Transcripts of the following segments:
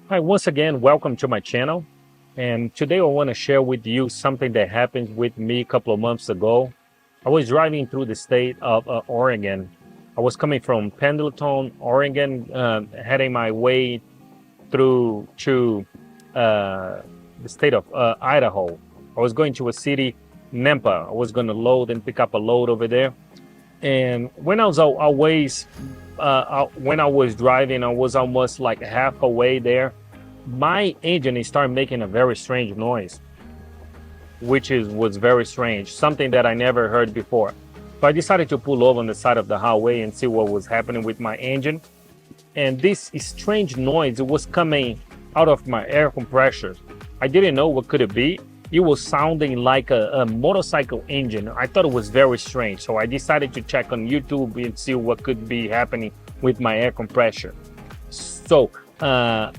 Hi, once again, welcome to my channel. And today I want to share with you something that happened with me a couple of months ago. I was driving through the state of Oregon. I was coming from Pendleton, Oregon, heading my way through to the state of Idaho. I was going to a city, Nampa. I was going to load and pick up a load over there. And when I was when I was driving, I was almost like half away there. My engine started making a very strange noise, which was very strange, something that I never heard before. So I decided to pull over on the side of the highway and see what was happening with my engine. And this strange noise, it was coming out of my air compressor. I didn't know what could it be. It was sounding like a motorcycle engine. I thought it was very strange. So I decided to check on YouTube and see what could be happening with my air compressor. So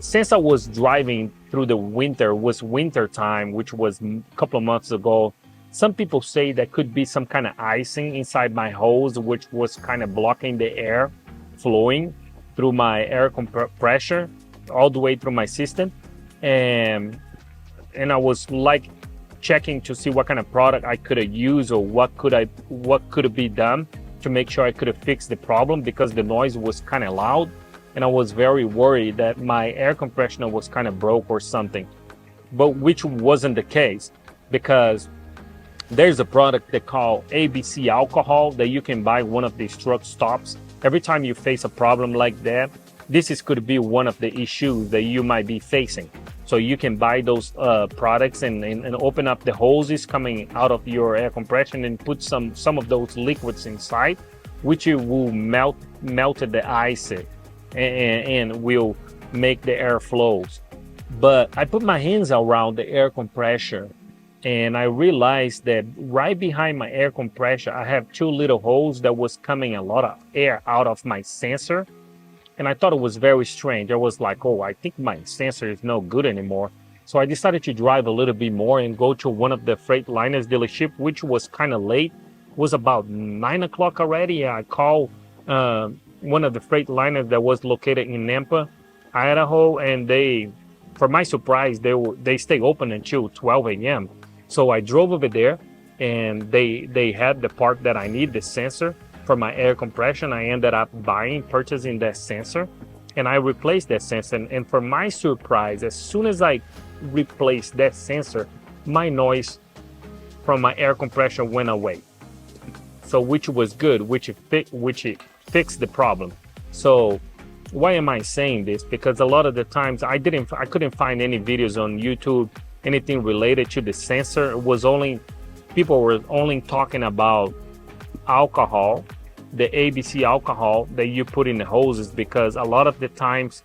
since I was driving through the winter, was winter time, which was a couple of months ago, some people say that could be some kind of icing inside my hose, which was kind of blocking the air flowing through my air compressor all the way through my system. And I was like checking to see what kind of product I could have used or what could have be done to make sure I could have fixed the problem, because the noise was kind of loud and I was very worried that my air compressor was kind of broke or something, but which wasn't the case, because there's a product they call ABC alcohol that you can buy one of these truck stops. Every time you face a problem like that, could be one of the issues that you might be facing. So you can buy those products and open up the hoses coming out of your air compression and put some of those liquids inside, which it will melt the ice and will make the air flows. But I put my hands around the air compressor and I realized that right behind my air compressor, I have two little holes that was coming a lot of air out of my sensor. And I thought it was very strange. I was like, oh, I think my sensor is no good anymore. So I decided to drive a little bit more and go to one of the Freightliners dealership, which was kind of late. It was about 9 o'clock already. I called one of the Freightliners that was located in Nampa, Idaho, and they, for my surprise, they stay open until 12 a.m. So I drove over there, and they had the part that I need, the sensor for my air compression. I ended up purchasing that sensor, and I replaced that sensor. And for my surprise, as soon as I replaced that sensor, my noise from my air compression went away. So which was good, which it fixed the problem. So why am I saying this? Because a lot of the times I couldn't find any videos on YouTube, anything related to the sensor. It was people were only talking about alcohol, the ABC alcohol that you put in the hoses, because a lot of the times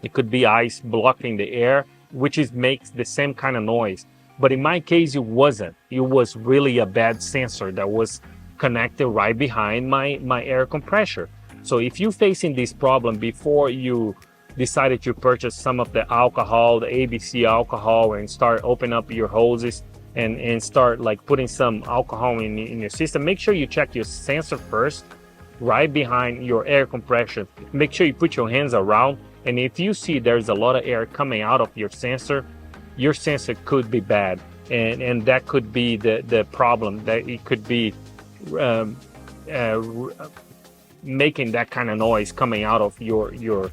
it could be ice blocking the air, which makes the same kind of noise. But in my case, it wasn't. It was really a bad sensor that was connected right behind my air compressor. So if you're facing this problem before you decided to purchase some of the alcohol, the ABC alcohol, and start opening up your hoses and start like putting some alcohol in your system, make sure you check your sensor first, right behind your air compression. Make sure you put your hands around, and if you see there's a lot of air coming out of your sensor could be bad, and that could be the problem, that it could be making that kind of noise coming out of your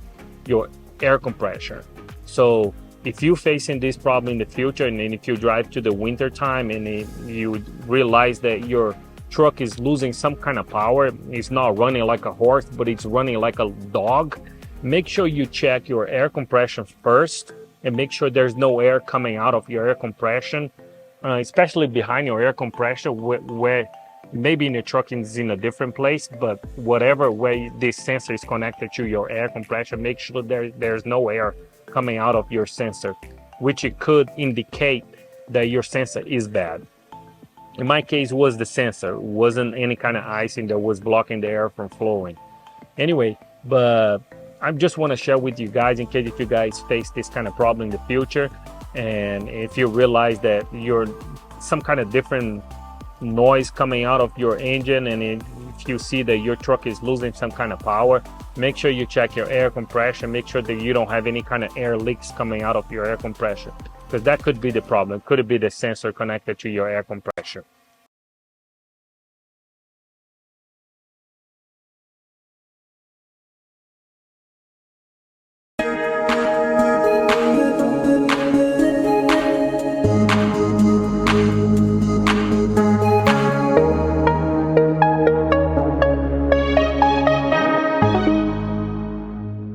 air compressor. So if you're facing this problem in the future, and if you drive to the winter time and you realize that your truck is losing some kind of power, it's not running like a horse, but it's running like a dog, make sure you check your air compression first and make sure there's no air coming out of your air compression, especially behind your air compressor, where maybe in the truck is in a different place, but whatever way this sensor is connected to your air compressor, make sure there's no air coming out of your sensor, which it could indicate that your sensor is bad. In my case, it was the sensor. It wasn't any kind of icing that was blocking the air from flowing. Anyway, but I just want to share with you guys in case if you guys face this kind of problem in the future, and if you realize that you're some kind of different noise coming out of your engine and if you see that your truck is losing some kind of power, make sure you check your air compression. Make sure that you don't have any kind of air leaks coming out of your air compression, because that could be the problem. Could it be the sensor connected to your air compressor?